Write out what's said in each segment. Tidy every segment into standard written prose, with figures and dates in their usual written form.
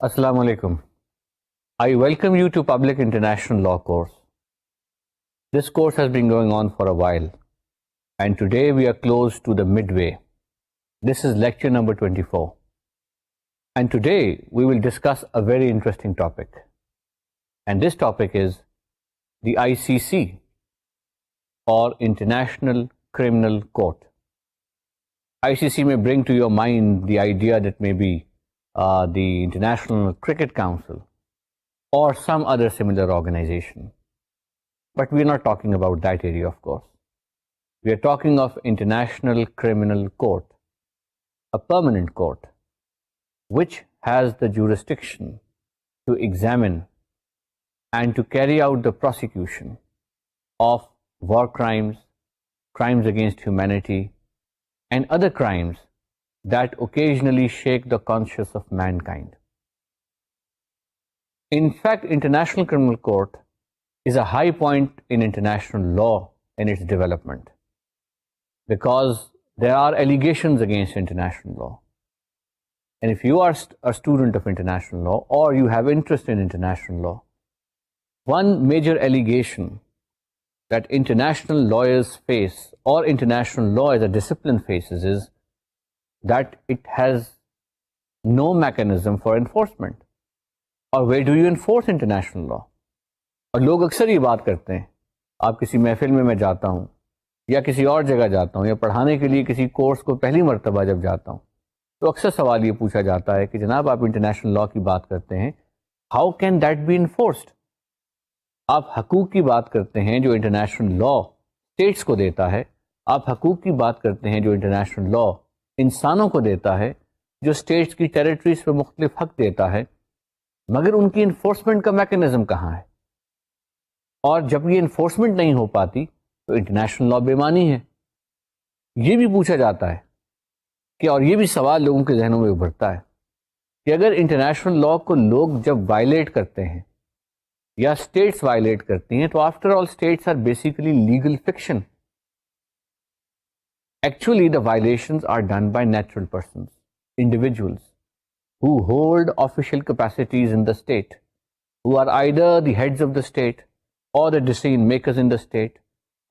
Assalamu alaikum. I welcome you to Public International Law course. This course has been going on for a while, and today we are close to the midway. This is lecture number 24. And today we will discuss a very interesting topic. And this topic is the ICC, or International Criminal Court. ICC may bring to your mind the idea that maybe the International Cricket Council or some other similar organization. But we are not talking about that area, of course. We are talking of International Criminal Court, a permanent court, which has the jurisdiction to examine and to carry out the prosecution of war crimes, crimes against humanity, and other crimes that occasionally shake the conscience of mankind. In fact, International Criminal Court is a high point in international law in its development, because there are allegations against international law. And if you are a student of international law or you have interest in international law, one major allegation that international lawyers face, or international law as a discipline faces, is that it has no mechanism for enforcement. اور where do you enforce international law? اور لوگ اکثر یہ بات کرتے ہیں، آپ کسی محفل میں جاتا ہوں یا کسی اور جگہ جاتا ہوں یا پڑھانے کے لیے کسی کورس کو پہلی مرتبہ جب جاتا ہوں تو اکثر سوال یہ پوچھا جاتا ہے کہ جناب آپ انٹرنیشنل لاء کی بات کرتے ہیں، how can that be enforced? آپ حقوق کی بات کرتے ہیں جو انٹرنیشنل لاء اسٹیٹس کو دیتا ہے، آپ حقوق کی بات کرتے ہیں جو انٹرنیشنل لاء انسانوں کو دیتا ہے، جو اسٹیٹس کی ٹیریٹریز پہ مختلف حق دیتا ہے، مگر ان کی انفورسمنٹ کا میکانزم کہاں ہے؟ اور جب یہ انفورسمنٹ نہیں ہو پاتی تو انٹرنیشنل لاء بے معنی ہے۔ یہ بھی پوچھا جاتا ہے کہ، اور یہ بھی سوال لوگوں کے ذہنوں میں ابھرتا ہے کہ اگر انٹرنیشنل لاء کو لوگ جب وائلیٹ کرتے ہیں یا اسٹیٹس وائلیٹ کرتی ہیں تو after all states are basically legal fiction. Actually, the violations are done by natural persons, individuals who hold official capacities in the state, who are either the heads of the state or the decision makers in the state,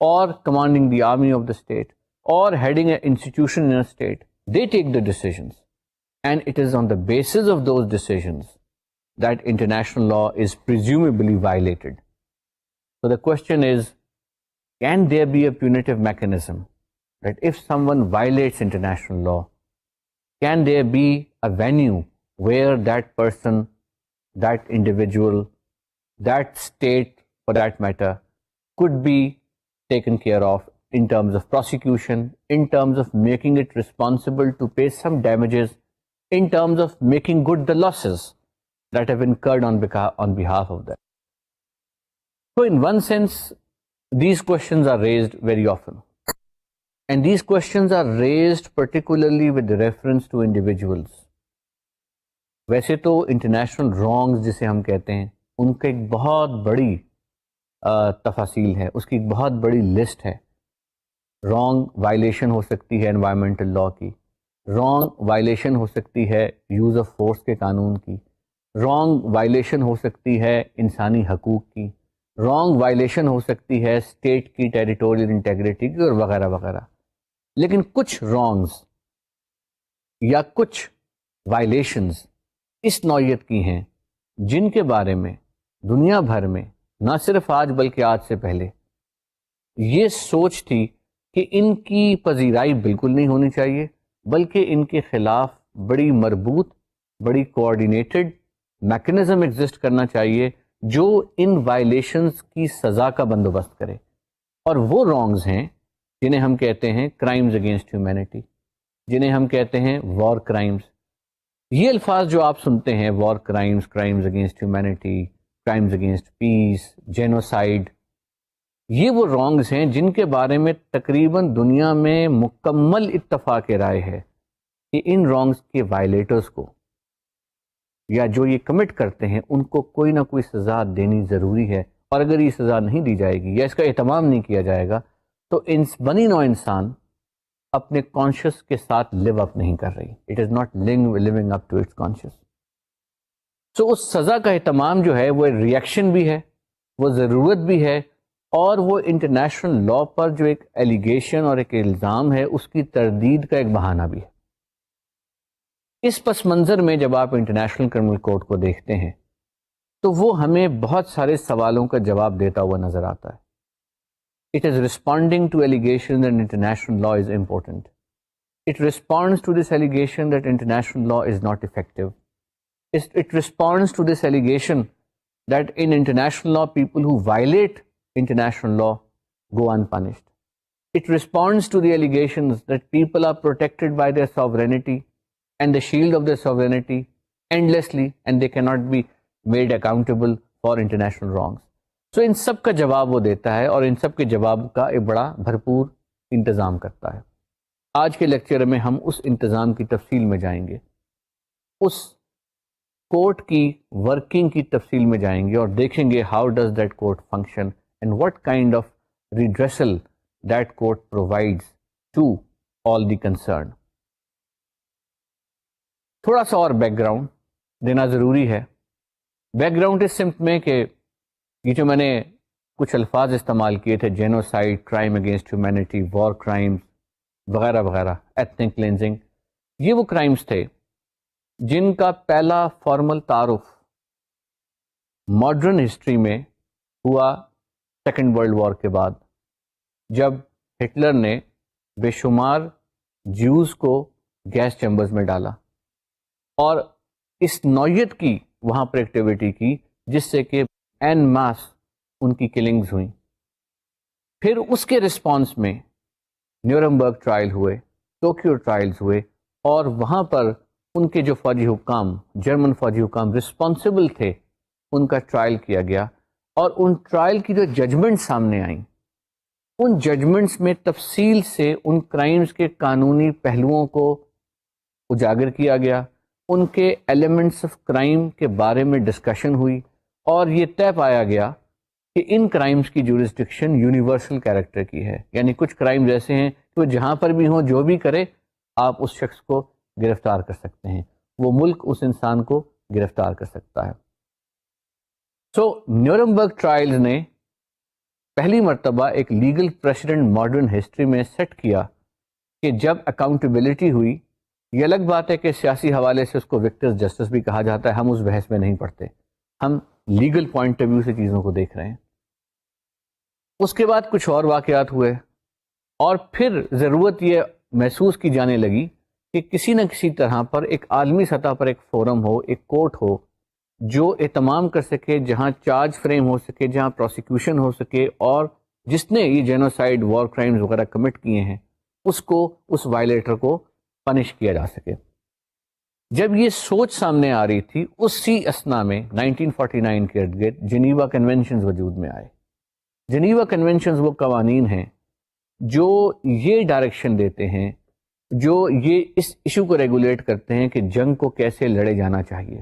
or commanding the army of the state, or heading an institution in a state. They take the decisions, and it is on the basis of those decisions that international law is presumably violated. So the question is, can there be a punitive mechanism that if someone violates international law, can there be a venue where that person, that individual, that state for that matter, could be taken care of in terms of prosecution, in terms of making it responsible to pay some damages, in terms of making good the losses that have incurred on behalf of them. So in one sense, these questions are raised very often. And these questions are raised particularly with reference to individuals. ویسے تو international wrongs جسے ہم کہتے ہیں ان کا ایک بہت بڑی تفاصیل ہے، اس کی ایک بہت بڑی لسٹ ہے. رانگ وائلیشن ہو سکتی ہے انوائرمنٹل لاء کی، رانگ وائلیشن ہو سکتی ہے یوز آف فورس کے قانون کی، رانگ وائلیشن ہو سکتی ہے انسانی حقوق کی، رانگ وائلیشن ہو سکتی ہے اسٹیٹ کی ٹیریٹوریل انٹیگریٹی کی، اور وغیرہ وغیرہ. لیکن کچھ رانگز یا کچھ وائلیشنز اس نوعیت کی ہیں جن کے بارے میں دنیا بھر میں نہ صرف آج بلکہ آج سے پہلے یہ سوچ تھی کہ ان کی پذیرائی بالکل نہیں ہونی چاہیے، بلکہ ان کے خلاف بڑی مربوط، بڑی کوآرڈینیٹڈ میکنزم ایگزسٹ کرنا چاہیے جو ان وائلیشنز کی سزا کا بندوبست کرے. اور وہ رانگز ہیں جنہیں ہم کہتے ہیں کرائمز اگینسٹ ہیومینٹی، جنہیں ہم کہتے ہیں وار کرائمز. یہ الفاظ جو آپ سنتے ہیں، war crimes, crimes against humanity, crimes against peace, genocide, یہ وہ رانگز ہیں جن کے بارے میں تقریباً دنیا میں مکمل اتفاق رائے ہے کہ ان رانگز کے وائلیٹرز کو یا جو یہ کمٹ کرتے ہیں ان کو کوئی نہ کوئی سزا دینی ضروری ہے. اور اگر یہ سزا نہیں دی جائے گی یا اس کا اہتمام نہیں کیا جائے گا تو بنی نوع انسان اپنے کانشیس کے ساتھ لیو اپ نہیں کر رہی. It is not living up to its conscience. So اس سزا کا اہتمام جو ہے وہ ریئیکشن بھی ہے, وہ ضرورت بھی ہے, اور وہ انٹرنیشنل لا پر جو ایک ایلیگیشن اور ایک الزام ہے اس کی تردید کا ایک بہانہ بھی ہے. اس پس منظر میں جب آپ انٹرنیشنل کرمنل کورٹ کو دیکھتے ہیں تو وہ ہمیں بہت سارے سوالوں کا جواب دیتا ہوا نظر آتا ہے. It is responding to allegations that international law is important. It responds to this allegation that international law is not effective. It responds to this allegation that in international law, people who violate international law go unpunished. It responds to the allegations that people are protected by their sovereignty and the shield of their sovereignty endlessly, and they cannot be made accountable for international wrongs. سو ان سب کا جواب وہ دیتا ہے اور ان سب کے جواب کا ایک بڑا بھرپور انتظام کرتا ہے. آج کے لیکچر میں ہم اس انتظام کی تفصیل میں جائیں گے, اس کورٹ کی ورکنگ کی تفصیل میں جائیں گے اور دیکھیں گے how does that court function and what kind of redressal that court provides to all the concern. تھوڑا سا اور بیک گراؤنڈ دینا ضروری ہے. بیک گراؤنڈ اس سمت میں کہ یہ جو میں نے کچھ الفاظ استعمال کیے تھے, genocide, crime against humanity, war crimes وغیرہ وغیرہ, ایتھنک کلینزنگ, یہ وہ کرائمز تھے جن کا پہلا فارمل تعارف ماڈرن ہسٹری میں ہوا سیکنڈ ورلڈ وار کے بعد, جب ہٹلر نے بے شمار جیوز کو گیس چیمبرز میں ڈالا اور اس نوعیت کی وہاں پر ایکٹیویٹی کی جس سے کہ این ماس ان کی کلنگز ہوئیں. پھر اس کے رسپانس میں نیورمبرگ ٹرائل ہوئے, ٹوکیو ٹرائلز ہوئے, اور وہاں پر ان کے جو فوجی حکام, جرمن فوجی حکام رسپانسبل تھے, ان کا ٹرائل کیا گیا, اور ان ٹرائل کی جو ججمنٹ سامنے آئیں ان ججمنٹس میں تفصیل سے ان کرائمز کے قانونی پہلوؤں کو اجاگر کیا گیا, ان کے ایلیمنٹس آف کرائم کے بارے میں ڈسکشن ہوئی, اور یہ طے پایا گیا کہ ان کرائمز کی جورسڈکشن یونیورسل کیریکٹر کی ہے. یعنی کچھ کرائمز ایسے ہیں کہ وہ جہاں پر بھی ہوں, جو بھی کرے آپ اس شخص کو گرفتار کر سکتے ہیں, وہ ملک اس انسان کو گرفتار کر سکتا ہے. سو نیورمبرگ ٹرائلز نے پہلی مرتبہ ایک لیگل پریسیڈنٹ ماڈرن ہسٹری میں سیٹ کیا کہ جب اکاؤنٹیبلٹی ہوئی, یہ الگ بات ہے کہ سیاسی حوالے سے اس کو وکٹرز جسٹس بھی کہا جاتا ہے, ہم اس بحث میں نہیں پڑھتے, ہم لیگل پوائنٹ آف ویو سے چیزوں کو دیکھ رہے ہیں. اس کے بعد کچھ اور واقعات ہوئے, اور پھر ضرورت یہ محسوس کی جانے لگی کہ کسی نہ کسی طرح پر ایک عالمی سطح پر ایک فورم ہو, ایک کورٹ ہو جو اہتمام کر سکے, جہاں چارج فریم ہو سکے, جہاں پروسیکیوشن ہو سکے, اور جس نے یہ جینوسائڈ, وار کرائمز وغیرہ کمٹ کیے ہیں اس کو, اس وائلیٹر کو پنش کیا جا سکے. جب یہ سوچ سامنے آ رہی تھی, اسی اسنا میں 1949 کے ارد گرد جنیوا کنونشنز وجود میں آئے. جنیوا کنونشنز وہ قوانین ہیں جو یہ ڈائریکشن دیتے ہیں, جو یہ اس ایشو کو ریگولیٹ کرتے ہیں کہ جنگ کو کیسے لڑے جانا چاہیے.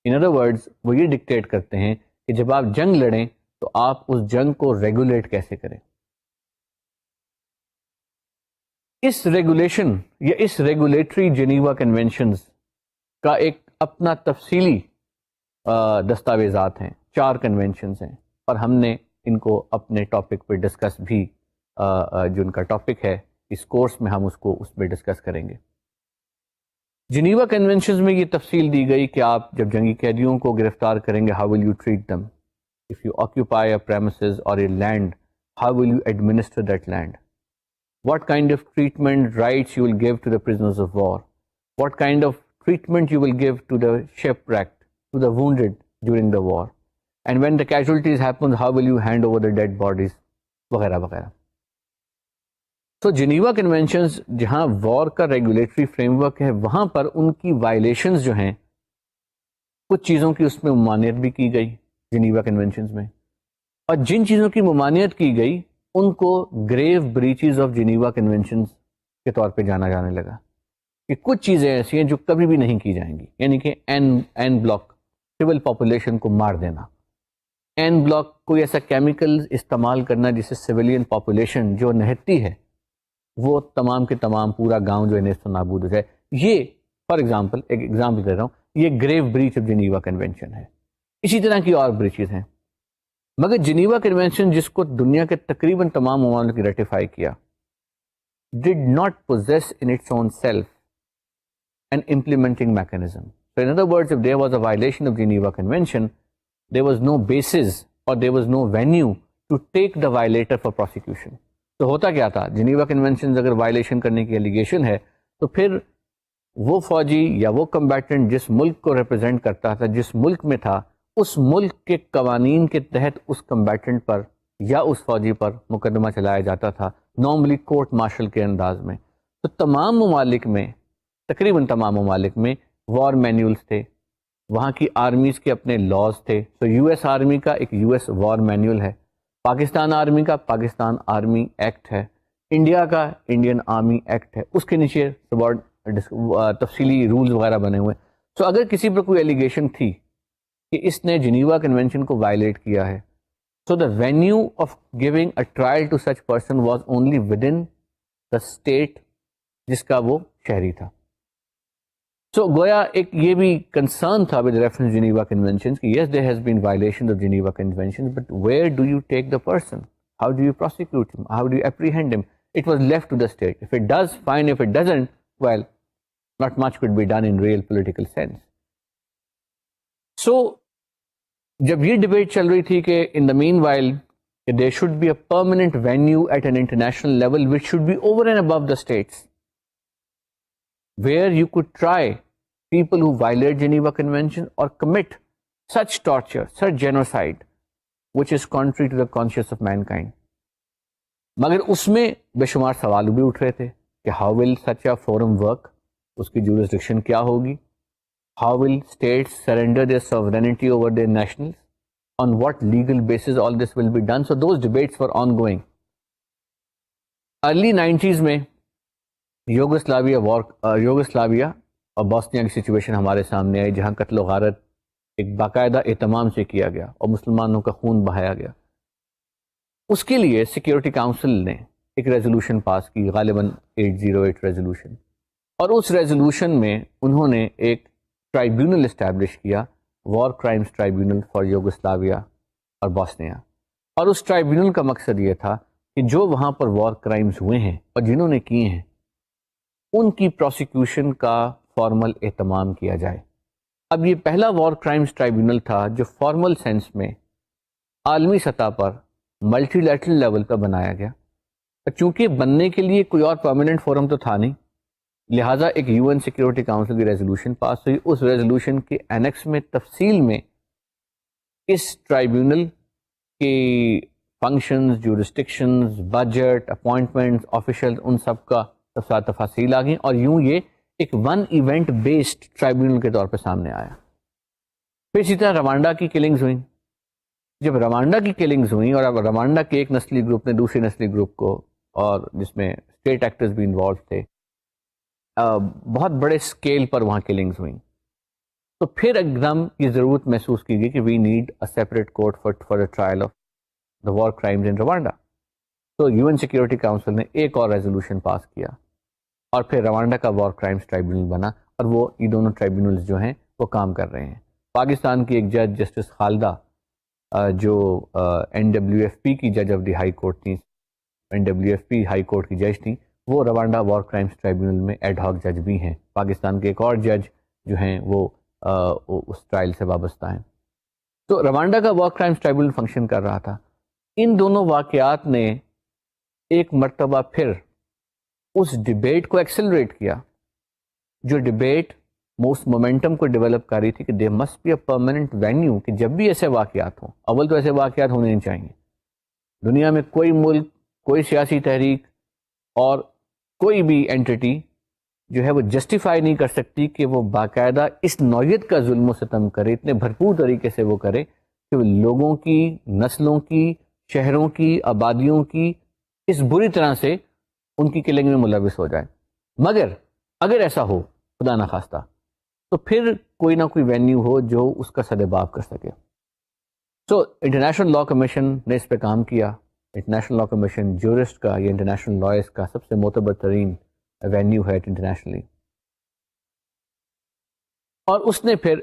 ان ادر ورڈز وہ یہ ڈکٹیٹ کرتے ہیں کہ جب آپ جنگ لڑیں تو آپ اس جنگ کو ریگولیٹ کیسے کریں. اس ریگولیشن یا اس ریگولیٹری جنیوا کنونشنز کا ایک اپنا تفصیلی دستاویزات ہیں, 4 کنونشنز ہیں, اور ہم نے ان کو اپنے ٹاپک پہ ڈسکس بھی, جو ان کا ٹاپک ہے اس کورس میں ہم اس کو اس پہ ڈسکس کریں گے. جنیوا کنونشنز میں یہ تفصیل دی گئی کہ آپ جب جنگی قیدیوں کو گرفتار کریں گے, how will you treat them, if you occupy a premises اور a land, how will you administer that land, what kind of treatment rights you will give to the prisoners of war, what kind of treatment you will give to the shipwrecked, to the wounded during the war, and when the casualties happen, how will you hand over the dead bodies, وغیرہ وغیرہ. تو Geneva conventions جہاں وار کا regulatory frame work ہے, وہاں پر ان کی violations جو ہیں, کچھ چیزوں کی اس میں ممانعت بھی کی گئی جنیوا کنونشنز میں, اور جن چیزوں کی ممانعت کی گئی ان کو گریو بریچز آف جنیوا کنونشنز کے طور پہ جانا جانے لگا, کہ کچھ چیزیں ایسی ہیں جو کبھی بھی نہیں کی جائیں گی. یعنی کہ این بلاک, سول پاپولیشن کو مار دینا, این بلاک کوئی ایسا کیمیکل استعمال کرنا جسے سویلین پاپولیشن جو نہتی ہے وہ تمام کے تمام پورا گاؤں جو ہے نیست و نابود ہو جائے. یہ فار ایگزامپل, ایک ایگزامپل دے رہا ہوں, یہ گریو بریچ آف جنیوا کنونشن ہے. اسی طرح کی اور بریچز ہیں. مگر جنیوا کنونشن جس کو دنیا کے تقریباً تمام ممالک نے ریٹیفائی کیا did not possess in its own self an implementing mechanism. So in other words, if there was a violation of Geneva Convention, there was no basis or there was no venue to take the violator for prosecution. تو ہوتا کیا تھا, Geneva convention اگر violation کرنے کی allegation ہے تو پھر وہ فوجی یا وہ کمبیٹنٹ جس ملک کو ریپرزینٹ کرتا تھا, جس ملک میں تھا, اس ملک کے قوانین کے تحت اس کمبیٹنٹ پر یا اس فوجی پر مقدمہ چلایا جاتا تھا, نارملی کورٹ مارشل کے انداز میں. تو تمام ممالک میں, تقریباً تمام ممالک میں وار مینیولز تھے, وہاں کی آرمیز کے اپنے لاز تھے. تو یو ایس آرمی کا ایک یو ایس وار مینیول ہے, پاکستان آرمی کا پاکستان آرمی ایکٹ ہے, انڈیا کا انڈین آرمی ایکٹ ہے, اس کے نیچے تفصیلی رولز وغیرہ بنے ہوئے. سو اگر کسی پر کوئی ایلیگیشن تھی کہ اس نے جنیوا کنونشن کو وائلیٹ کیا ہے, so the venue of giving a trial to such person was only within the state جس کا وہ شہری تھا. So گویا ایک یہ بھی concern تھا with reference to Geneva Conventions کہ yes there has been violation of Geneva Conventions, but where do you take the person? How do you prosecute him? How do you apprehend him? It was left to the state. If it does, fine. If it doesn't, well, not much could be done in real political sense. So جب یہ debate چل رہی تھی کہ in the meanwhile there should be a permanent venue at an international level which should be over and above the states where you could try people who violate Geneva convention اور commit such torture, such genocide which is contrary to the conscience of mankind. مگر اس میں بے شمار سوال بھی اٹھ رہے تھے کہ how will such a forum work, اس کی جورسڈکشن کیا ہوگی, how will states surrender their sovereignty over their nationals, on what legal basis all this will be done. So those debates were ongoing. Early 90s میں Yugoslavia اور Bosnia کی situation ہمارے سامنے آئی جہاں قتل و غارت ایک باقاعدہ اہتمام سے کیا گیا اور مسلمانوں کا خون بہایا گیا. اس کے لیے سیکیورٹی کاؤنسل نے ایک ریزولوشن پاس کی, غالباً 808 ریزولوشن, اور اس ریزولوشن میں انہوں نے ایک ٹرائیبیونل اسٹیبلش کیا, war crimes tribunal for Yugoslavia اور بوسنیا. اور اس ٹرائیبیونل کا مقصد یہ تھا کہ جو وہاں پر وار کرائمز ہوئے ہیں اور جنہوں نے کیے ہیں ان کی پروسیکیوشن کا فارمل اہتمام کیا جائے. اب یہ پہلا وار کرائمز ٹرائیبیونل تھا جو فارمل سینس میں عالمی سطح پر ملٹی لیٹرل لیول پر بنایا گیا. چونکہ بننے کے لیے کوئی اور پرماننٹ فورم تو تھا نہیں, لہٰذا ایک یو این سیکیورٹی کاؤنسل کی ریزولوشن پاس ہوئی. اس ریزولوشن کے اینیکس میں تفصیل میں اس ٹرائیبیونل کی فنکشنز, جورسڈکشنز, بجٹ, اپوائنٹمنٹس, آفیشل, ان سب کا تفاصیل آ گئیں, اور یوں یہ ایک ون ایونٹ بیسڈ ٹرائیبیونل کے طور پہ سامنے آیا. پھر اسی طرح روانڈا کی کلنگز ہوئیں. جب روانڈا کی کلنگز ہوئیں اور اب روانڈا کے ایک نسلی گروپ نے دوسرے نسلی گروپ کو, اور جس میں اسٹیٹ ایکٹرز بھی انوالو تھے, بہت بڑے اسکیل پر وہاں کلنگز ہوئیں, تو پھر ایک دم یہ ضرورت محسوس کی گئی کہ we need a separate court for the trial of the war crimes in Rwanda. تو یو این سیکیورٹی کاؤنسل نے ایک اور ریزولوشن پاس کیا اور پھر روانڈا کا وار کرائمز ٹرائیبیونل بنا, اور وہ یہ دونوں ٹرائیبیونلز جو ہیں وہ کام کر رہے ہیں. پاکستان کی ایک جج جسٹس خالدہ جو این ڈبلیو ایف پی کی جج آف دی ہائی کورٹ تھیں, N W F P high court کی جج تھیں, وہ روانڈا وار کرائمز ٹرائیبیونل میں ایڈ ہاک جج بھی ہیں. پاکستان کے ایک اور جج جو ہیں وہ اس ٹرائل سے وابستہ ہیں. تو روانڈا کا وار کرائمز ٹرائیبیونل فنکشن کر رہا تھا. ان دونوں واقعات نے ایک مرتبہ پھر اس ڈیبیٹ کو ایکسلریٹ کیا, جو ڈیبیٹ موسٹ مومنٹم کو ڈیولپ کر رہی تھی کہ there must be a permanent venue, کہ جب بھی ایسے واقعات ہوں, اول تو ایسے واقعات ہونے نہیں چاہیے. دنیا میں کوئی ملک, کوئی سیاسی تحریک اور کوئی بھی اینٹی جو ہے وہ جسٹیفائی نہیں کر سکتی کہ وہ باقاعدہ اس نوعیت کا ظلم و ستم کرے, اتنے بھرپور طریقے سے وہ کرے کہ وہ لوگوں کی, نسلوں کی, شہروں کی, آبادیوں کی اس بری طرح سے ان کی کلنگ میں ملوث ہو جائے. مگر اگر ایسا ہو خدا نخواستہ تو پھر کوئی نہ کوئی وینیو ہو جو اس کا سدباب کر سکے. سو انٹرنیشنل لاء کمیشن نے اس پہ کام کیا. انٹرنیشنل لاء کمیشن جورسٹ کا یا انٹرنیشنل لائرس کا سب سے معتبر ترین وینیو ہے انٹرنیشنلی. اور اس نے پھر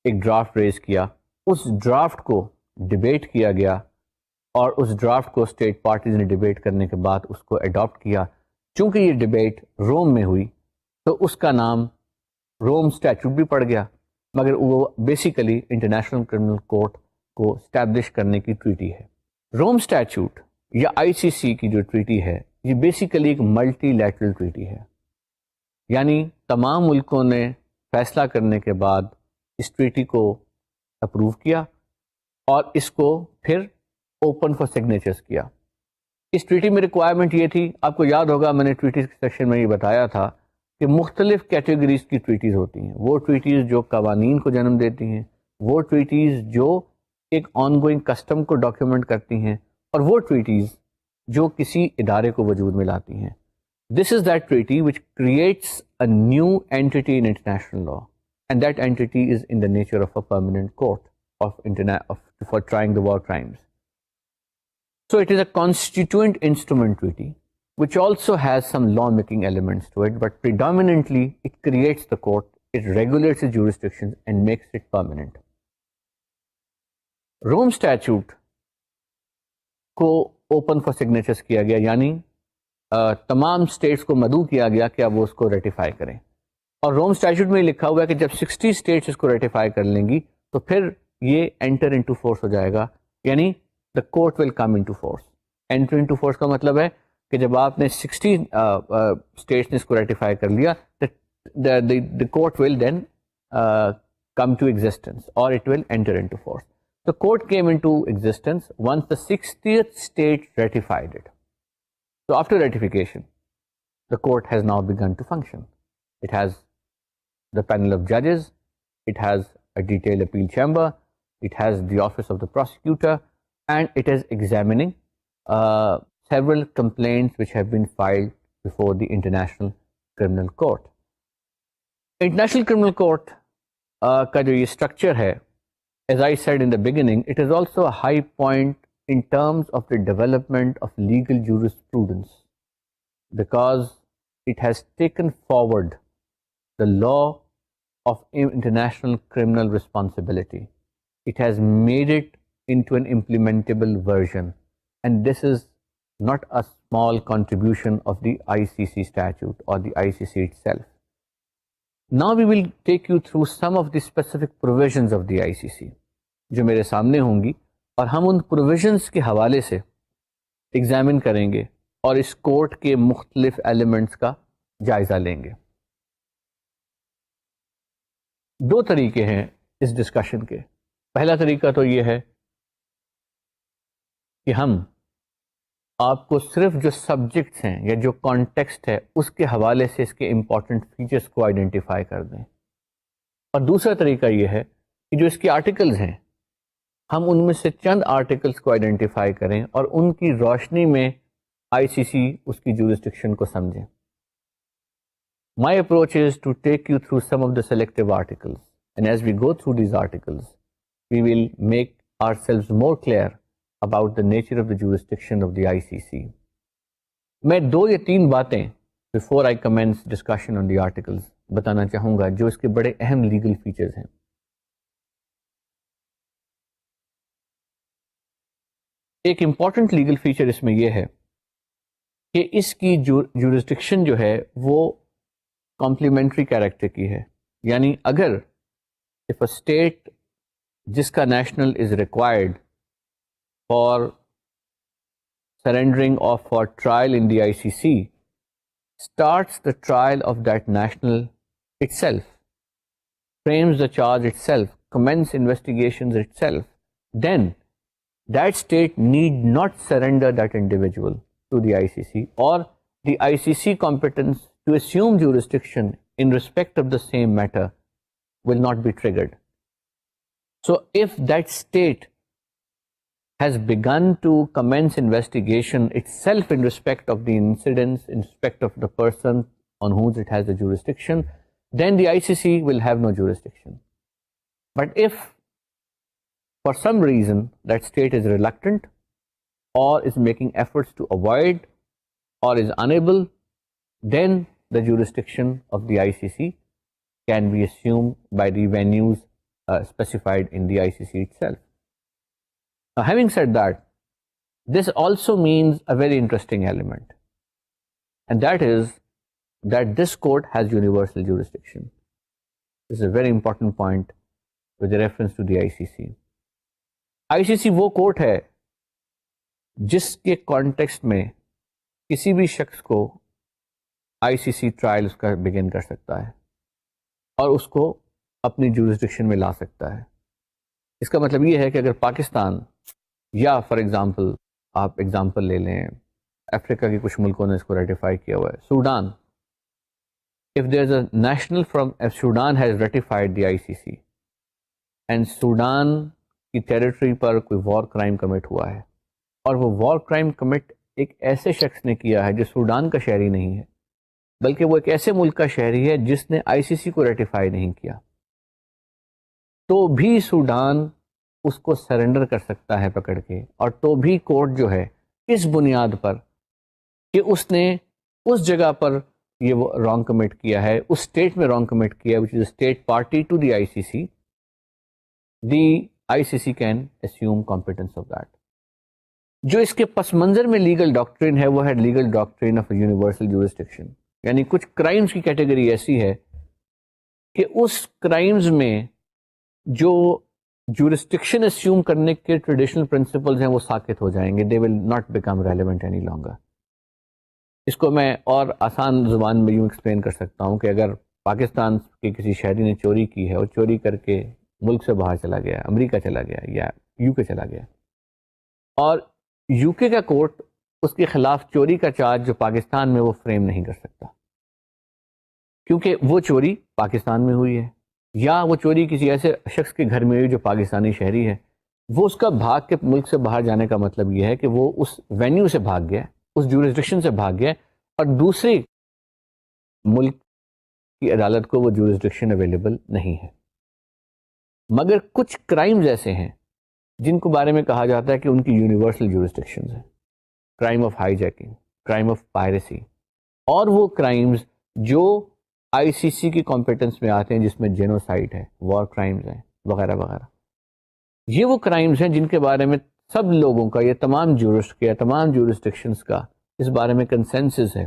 ایک ڈرافٹ ریز کیا. اس ڈرافٹ کو ڈبیٹ کیا گیا اور اس ڈرافٹ کو اسٹیٹ پارٹیز نے ڈبیٹ کرنے کے بعد اس کو اڈاپٹ کیا. چونکہ یہ ڈبیٹ روم میں ہوئی تو اس کا نام روم اسٹیچوٹ بھی پڑ گیا، مگر وہ بیسیکلی انٹرنیشنل کرمنل کورٹ کو اسٹیبلش کرنے کی ٹریٹی ہے. روم اسٹیچوٹ یا آئی سی سی کی جو ٹریٹی ہے یہ بیسیکلی ایک ملٹی لیٹرل ٹریٹی ہے، یعنی تمام ملکوں نے فیصلہ کرنے کے بعد اس ٹریٹی کو اپروو کیا اور اس کو پھر اوپن فار سگنیچرز کیا. اس ٹریٹی میں ریکوائرمنٹ یہ تھی، آپ کو یاد ہوگا میں نے ٹریٹیز کے سیکشن میں یہ بتایا تھا کہ مختلف کیٹیگریز کی ٹریٹیز ہوتی ہیں. وہ ٹریٹیز جو قوانین کو جنم دیتی ہیں، وہ ٹریٹیز جو ایک آن گوئنگ کسٹم کو ڈاکیومنٹ کرتی ہیں، اور وہ ٹریٹیز جو کسی ادارے کو وجود میں لاتی ہیں. This is that treaty which creates a new entity in international law, and that entity is in the nature of a permanent court for trying the war crimes. So it is a constituent instrument treaty which also has some law-making elements to it, but predominantly it creates the court, it regulates its jurisdictions and makes it permanent. Rome Statute کو open for signatures کیا گیا، یعنی تمام status کو مدعو کیا گیا کہ اب وہ اس کو ریٹیفائی کریں. اور روم اسٹیچوٹ میں لکھا ہوا ہے کہ جب 60 اسٹیٹس اس کو ریٹیفائی کر لیں گی تو پھر یہ انٹر انٹو فورس ہو جائے گا، یعنی the court will come into force. Enter into force کا مطلب ہے کہ جب آپ نے 60 اسٹیٹس نے اس کو ریٹیفائی کر لیا the court will then come to existence, or it will enter into force. The court came into existence once the 60th state ratified it. So after ratification, the court has now begun to function. It has the panel of judges, it has a detailed appeal chamber, it has the office of the prosecutor, and it is examining several complaints which have been filed before the International Criminal Court. International Criminal Court کا جو یہ structure ہے, as I said in the beginning, it is also a high point in terms of the development of legal jurisprudence, because it has taken forward the law of international criminal responsibility. It has made it into an implementable version, and this is not a small contribution of the ICC statute or the ICC itself. Now we will take you through some of the specific provisions of the ICC جو میرے سامنے ہوں گی, اور ہم ان provisions کے حوالے سے ایگزامن کریں گے اور اس کورٹ کے مختلف ایلیمنٹس کا جائزہ لیں گے. دو طریقے ہیں اس ڈسکشن کے. پہلا طریقہ تو یہ ہے کہ ہم آپ کو صرف جو سبجیکٹس ہیں یا جو کانٹیکسٹ ہے اس کے حوالے سے اس کے امپورٹنٹ فیچرز کو آئیڈینٹیفائی کر دیں, اور دوسرا طریقہ یہ ہے کہ جو اس کے آرٹیکلز ہیں ہم ان میں سے چند آرٹیکلز کو آئیڈینٹیفائی کریں اور ان کی روشنی میں آئی سی سی اس کی جورسڈکشن کو سمجھیں. My approach is to take you through some of the selective articles, and as we go through these articles, we will make ourselves more clear about the nature of the jurisdiction of the ICC. میں 2 یا 3 باتیں before I commence discussion on the articles بتانا چاہوں گا جو اس کے بڑے اہم legal features ہیں. ایک امپورٹنٹ لیگل فیچر اس میں یہ ہے کہ اس کی جورسڈکشن جو ہے وہ کمپلیمنٹری کیریکٹر کی ہے, یعنی اگر if a state جس کا national is required for surrendering or for trial in the ICC starts the trial of that national itself, frames the charge itself, commence investigations itself, then that state need not surrender that individual to the ICC, or the ICC competence to assume jurisdiction in respect of the same matter will not be triggered. So if that state has begun to commence investigation itself in respect of the incidents, in respect of the person on whom it has the jurisdiction, then the ICC will have no jurisdiction. But if for some reason that state is reluctant or is making efforts to avoid or is unable, then the jurisdiction of the ICC can be assumed by the venues specified in the ICC itself. Now, having said that, this also means a very interesting element, and that is that this court has universal jurisdiction. This is a very important point with reference to the ICC. ICC وہ court ہے جس کے context میں کسی بھی شخص کو ICC trial اس کا بگن کر سکتا ہے اور اس کو اپنی جورسڈکشن میں لا سکتا ہے. اس کا مطلب یہ ہے کہ اگر پاکستان یا فار ایگزامپل آپ ایگزامپل لے لیں افریقہ کے کچھ ملکوں نے اس کو ریٹیفائی کیا ہوا ہے, Sudan, if there is a national from Sudan has ratified the ICC and Sudan کی ٹیریٹری پر کوئی وار کرائم کمٹ ہوا ہے اور وہ وار کرائم کمٹ ایک ایسے شخص نے کیا ہے جو سوڈان کا شہری نہیں ہے بلکہ وہ ایک ایسے ملک کا شہری ہے جس نے ICC کو ریٹیفائی نہیں کیا, تو بھی سوڈان اس کو سرنڈر کر سکتا ہے پکڑ کے, اور تو بھی کورٹ جو ہے اس بنیاد پر کہ اس نے اس جگہ پر یہ وہ رانگ کمٹ کیا ہے, اس اسٹیٹ میں رانگ کمٹ کیا ہے which is a state party to the ICC, the ICC can assume competence of that. جو اس کے پس منظر میں لیگل ڈاکٹرین ہے وہ ہے legal doctrine of universal jurisdiction, یعنی کچھ کرائمز کی کیٹیگری ایسی ہے کہ اس کرائمز میں جو جورسڈکشن اسیوم کرنے کے ٹریڈیشنل پرنسپلز ہیں وہ ساقط ہو جائیں گے, they will not become relevant any longer. اس کو میں اور آسان زبان میں یوں ایکسپلین کر سکتا ہوں کہ اگر پاکستان کے کسی شہری نے چوری کی ہے اور چوری کر کے ملک سے باہر چلا گیا, امریکہ چلا گیا یا UK چلا گیا, اور UK کا کورٹ اس کے خلاف چوری کا چارج جو پاکستان میں وہ فریم نہیں کر سکتا کیونکہ وہ چوری پاکستان میں ہوئی ہے, یا وہ چوری کسی ایسے شخص کے گھر میں ہوئی جو پاکستانی شہری ہے, وہ اس کا بھاگ کے ملک سے باہر جانے کا مطلب یہ ہے کہ وہ اس وینیو سے بھاگ گیا, اس جورسڈکشن سے بھاگ گیا, اور دوسری ملک کی عدالت کو وہ جورسڈکشن اویلیبل نہیں ہے. مگر کچھ کرائمز ایسے ہیں جن کو بارے میں کہا جاتا ہے کہ ان کی یونیورسل جورسڈکشنز ہیں, crime of high jacking, crime of piracy, اور وہ کرائمز جو ICC کی کمپیٹنس میں آتے ہیں جس میں جینوسائڈ ہے, وار کرائمز ہیں وغیرہ وغیرہ. یہ وہ کرائمز ہیں جن کے بارے میں سب لوگوں کا, یہ تمام جورسٹ کا, تمام جورسڈکشنز کا اس بارے میں کنسنسس ہے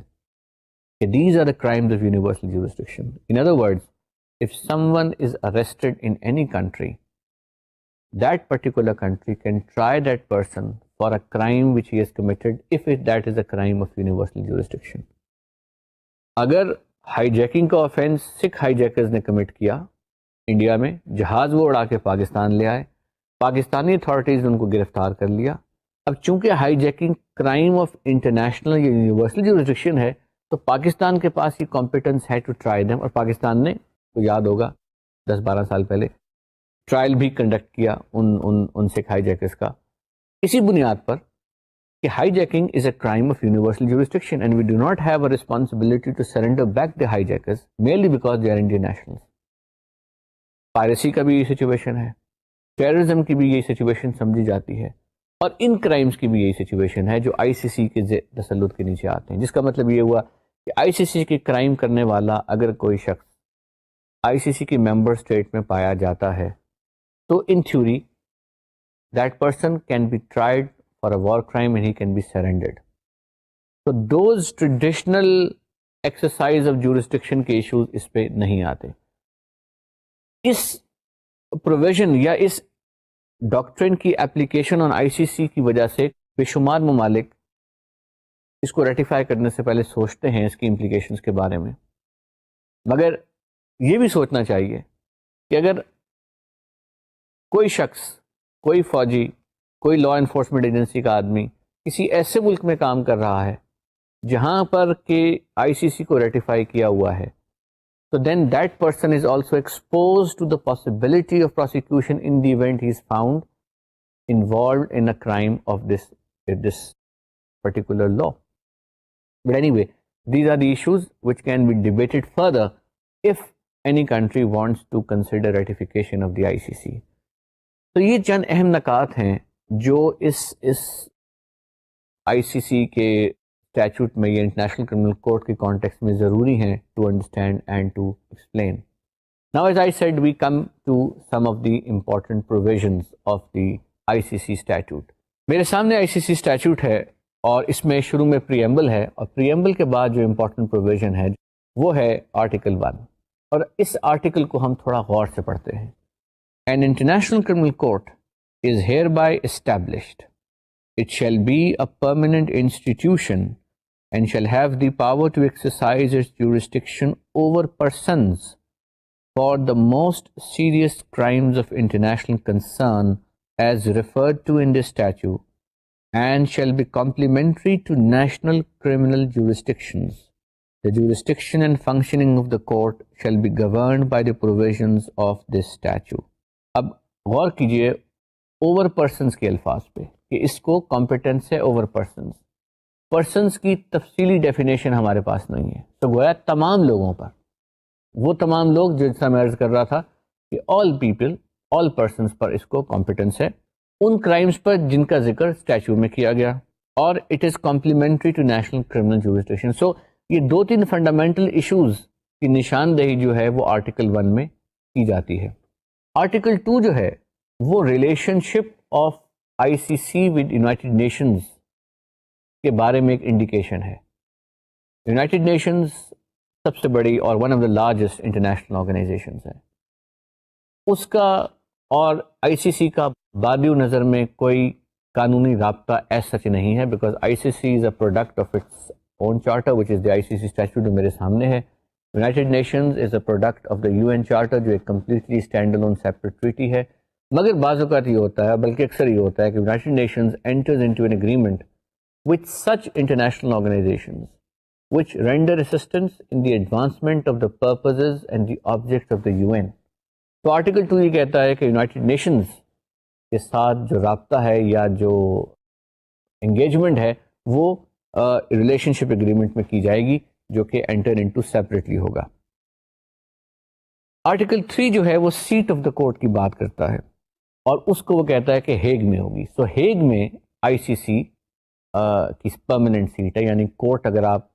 کہ these are the crimes of universal jurisdiction. In other words, if someone is arrested in any country, that particular country can try that person for a crime which he has committed if that is a crime of universal jurisdiction. اگر high jacking کا offence سکھ high جیکرز نے commit کیا India میں, جہاز وہ اڑا کے پاکستان لے آئے, پاکستانی اتھارٹیز نے ان کو گرفتار کر لیا. اب چونکہ high jacking crime of international یا یونیورسل جورسڈکشن ہے تو پاکستان کے پاس یہ کمپیٹنس ہے ٹو ٹرائی دیم, اور پاکستان نے تو یاد ہوگا 10-12 سال پہلے ٹرائل بھی کنڈکٹ کیا ان سکھ ہائی جیکرز کا, اسی بنیاد پر کہ hijacking is a crime of universal jurisdiction and we do not have a responsibility to surrender back the hijackers merely because they are Indian nationals. Piracy کا بھی یہی سچویشن ہے, ٹیررزم کی بھی یہی سچویشن سمجھی جاتی ہے, اور ان کرائمز کی بھی یہی سچویشن ہے جو ICC کے تسلط کے نیچے آتے ہیں, جس کا مطلب یہ ہوا کہ ICC کے کرائم کرنے والا اگر کوئی شخص ICC کی ممبر اسٹیٹ میں پایا جاتا ہے تو in theory that person can be tried for a war crime and he can be surrendered. تو those traditional exercise of jurisdiction کے ایشوز اس پہ نہیں آتے. اس پروویژن یا اس ڈاکٹرین کی اپلیکیشن آن ICC کی وجہ سے بے شمار ممالک اس کو ریٹیفائی کرنے سے پہلے سوچتے ہیں اس کی امپلیکیشنز کے بارے میں, مگر یہ بھی سوچنا چاہیے کہ اگر کوئی شخص, کوئی فوجی, کوئی لا انفورسمنٹ ایجنسی کا آدمی کسی ایسے ملک میں کام کر رہا ہے جہاں پر کہ ICC کو ریٹیفائی کیا ہوا ہے, تو then that person is also expose to the possibility of prosecution in the event he is found involved in a crime of this particular law. But anyway, these are the issues which can be debated further if any country wants to consider ratification of the ICC. تو یہ چند اہم نکات ہیں جو اس ICC کے statute میں یا انٹرنیشنل کرمنل کورٹ کے کانٹیکسٹ میں ضروری ہیں to understand and to explain. Now, as I said, we come to some of the important provisions of the ICC statute. میرے سامنے ICC statute ہے اور اس میں شروع میں پریمبل ہے, اور پریمبل کے بعد جو امپورٹنٹ پروویژن ہے وہ ہے آرٹیکل 1, اور اس آرٹیکل کو ہم تھوڑا غور سے پڑھتے ہیں. An international criminal court is hereby established. It shall be a permanent institution and shall have the power to exercise its jurisdiction over persons for the most serious crimes of international concern as referred to in this statute, and shall be complementary to national criminal jurisdictions. The jurisdiction and functioning of the court shall be governed by the provisions of this statute. اب غور کیجئے over persons کے الفاظ پہ کہ اس کو competence ہے over persons. Persons کی تفصیلی ڈیفینیشن ہمارے پاس نہیں ہے, تو گویا تمام لوگوں پر, وہ تمام لوگ جیسا میں عرض کر رہا تھا کہ آل پیپل, آل پرسنس پر اس کو کمپیٹنس ہے, ان کرائمز پر جن کا ذکر اسٹیچو میں کیا گیا, اور it is complementary to national criminal jurisdiction. So یہ 2-3 فنڈامنٹل ایشوز کی نشاندہی جو ہے وہ آرٹیکل 1 میں کی جاتی ہے. آرٹیکل 2 جو ہے وہ relation ship of ICC with United nations کے بارے میں ایک انڈیکیشن ہے. یونائٹیڈ نیشنز سب سے بڑی اور one of the largest international organisations ہے. اس کا اور ICC کا بادی نظر میں کوئی قانونی رابطہ ایس سچ نہیں ہے, because ICC is a product of its own charter which is the ICC statute جو میرے سامنے ہے. United nations is a product of the UN charter جو ایک completely stand alone separate treaty ہے. مگر بعض اوقات یہ ہوتا ہے, بلکہ اکثر یہ ہوتا ہے کہ United nations enters into an agreement with such international organizations which render assistance in the advancement of the purposes and the objects of the UN. تو آرٹیکل 2 یہ کہتا ہے کہ یونائٹیڈ نیشنز کے ساتھ جو رابطہ ہے یا جو انگیجمنٹ ہے وہ ریلیشن شپ ایگریمنٹ میں کی جائے گی, جو کہ انٹر انٹو سیپریٹلی ہوگا. آرٹیکل 3 جو ہے وہ سیٹ آف دا کورٹ کی بات کرتا ہے, اور اس کو وہ کہتا ہے کہ ہیگ میں ہوگی. سو ہیگ میں ICC کی پرماننٹ سیٹ ہے, یعنی کورٹ اگر آپ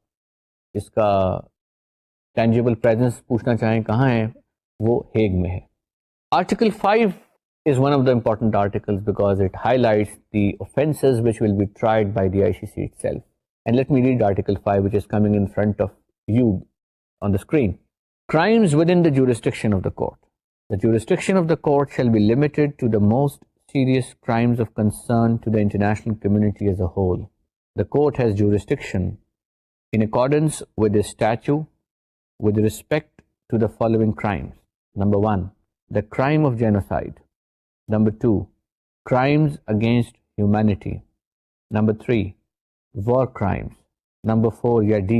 اس کا ٹینجیبل پریزنس پوچھنا چاہیں کہاں ہے, وہ ہیگ میں ہے. Article 5 is one of the important articles because it highlights the offences which will be tried by the ICC itself. And let me read Article 5, which is coming in front of you on the screen. Crimes within the jurisdiction of the court. The jurisdiction of the court shall be limited to the most serious crimes of concern to the international community as a whole. The court has jurisdiction in accordance with this statute with respect to the following crimes. Number 1, the crime of genocide. Number 2, crimes against humanity. Number 3, war crimes. Number 4, ya D,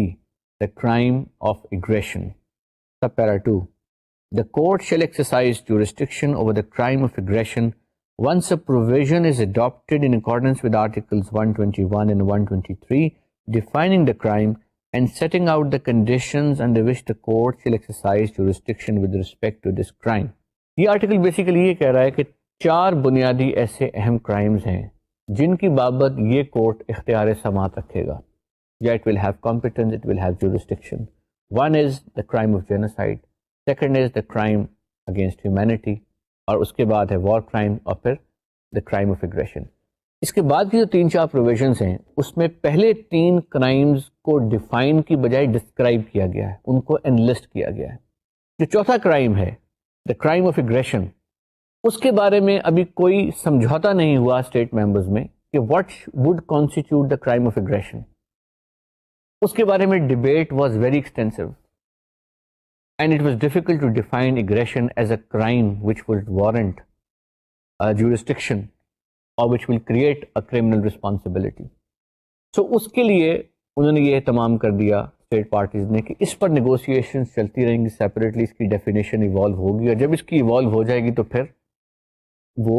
the crime of aggression. Subpara 2, the court shall exercise jurisdiction over the crime of aggression once a provision is adopted in accordance with Articles 121 and 123 defining the crime and setting out the conditions under which the court shall exercise jurisdiction with respect to this crime. یہ article basically یہ کہہ رہا ہے کہ 4 بنیادی ایسے اہم crimes ہیں جن کی بابت یہ کورٹ اختیار سماعت رکھے گا, یا it will have competence, it will have jurisdiction. 1 is the crime of genocide, 2nd is the crime against humanity, اور اس کے بعد ہے وار کرائم, اور پھر دا کرائم آف ایگریشن. اس کے بعد کی جو 3-4 پروویژنس ہیں اس میں پہلے 3 کرائمز کو ڈیفائن کی بجائے ڈسکرائب کیا گیا ہے, ان کو انلسٹ کیا گیا ہے. جو چوتھا کرائم ہے دا کرائم آف ایگریشن, اس کے بارے میں ابھی کوئی سمجھوتا نہیں ہوا اسٹیٹ ممبرز میں کہ what would constitute the crime of aggression. اس کے بارے میں debate was very extensive and it was difficult to define aggression as a crime which would warrant jurisdiction اور which will create a criminal responsibility. So اس کے لیے انہوں نے یہ اہتمام کر دیا اسٹیٹ پارٹیز نے کہ اس پر نیگوسیشنز چلتی رہیں گی سیپریٹلی, اس کی ڈیفینیشن ایوالو ہوگی, اور جب اس کی ایوالو ہو جائے گی تو پھر وہ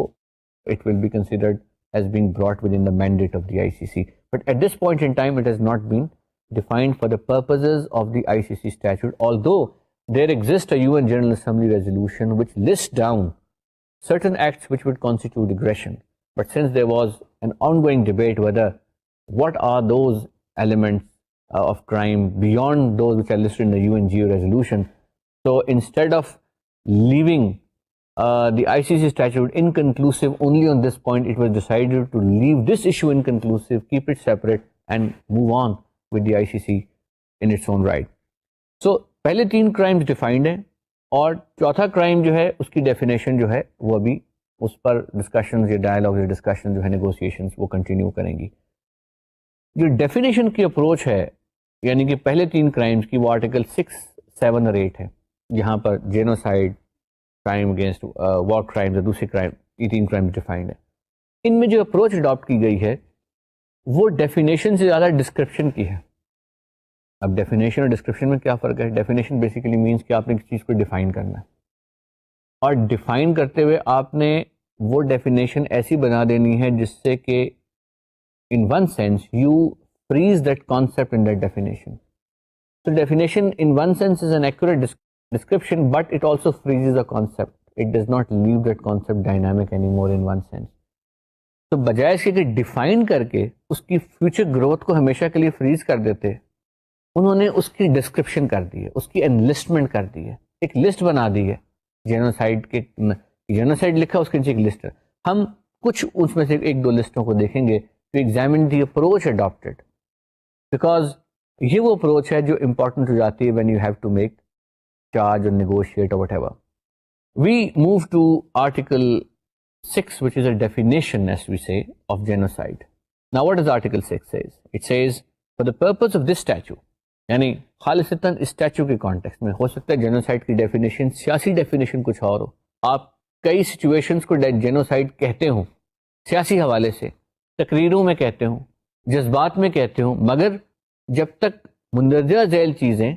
it will be considered as being brought within the mandate of the ICC. But at this point in time, it has not been defined for the purposes of the ICC statute, although there exists a UN General Assembly resolution which lists down certain acts which would constitute aggression. But since there was an ongoing debate whether what are those elements of crime beyond those which are listed in the UNGO resolution, so instead of leaving the ICC statute inconclusive. Only on this point it was decided to leave this issue inconclusive, keep it separate and move on with the ICC in its own right. So پہلے 3 crimes defined ہیں اور چوتھا crime جو ہے اس کی definition جو ہے وہ ابھی اس پر ڈسکشنز یا ڈائلاگ یا ڈسکشن جو ہے نیگوسیشنز وہ کنٹینیو کریں گی. جو ڈیفینیشن کی اپروچ ہے یعنی کہ پہلے 3 کرائمز کی وہ آرٹیکل 6, 7 اور 8 ہے. یہاں پر genocide, crime against war crimes اور دوسری کرائم, یہ 3 کرائمز ڈیفائنڈ ہیں. ان میں جو اپروچ اڈاپٹ کی گئی ہے وہ ڈیفینیشن سے زیادہ ڈسکرپشن کی ہے. اب ڈیفینیشن اور ڈسکرپشن میں کیا فرق ہے؟ ڈیفینیشن بیسیکلی مینس کہ آپ نے کسی چیز کو ڈیفائن کرنا ہے اور ڈیفائن کرتے ہوئے آپ نے وہ ڈیفینیشن ایسی بنا دینی ہے جس سے کہ in one sense you freeze that concept in that definition. So definition in one sense is an accurate description, but it also freezes a concept. It does not leave that concept dynamic anymore in one sense. تو بجائے اس کے کہ define کر کے اس کی future growth کو ہمیشہ کے لیے فریز کر دیتے, انہوں نے اس کی ڈسکرپشن کر دی ہے, اس کی انلسٹمنٹ کر دی ہے, ایک لسٹ بنا دی ہے. جینوسائڈ کے جینوسائڈ لکھا اس کے نیچے ایک لسٹ ہے. ہم کچھ اس میں سے 1-2 لسٹوں کو دیکھیں گے to examine the approach adopted, because یہ وہ اپروچ ہے جو امپورٹنٹ ہو جاتی ہے when you have to make charge or negotiate or whatever. We move to Article 6, which is a definition, as we say, of genocide. Now what does Article 6 says? It says, for the purpose of this statute, یعنی خالصتاً اس statue کے context میں ہو سکتا ہے genocide کی definition سیاسی definition کچھ اور ہو. آپ کئی سچویشنز کو جینوسائڈ کہتے ہوں سیاسی حوالے سے, تقریروں میں کہتے ہوں, جذبات میں کہتے ہوں, مگر جب تک مندرجہ ذیل چیزیں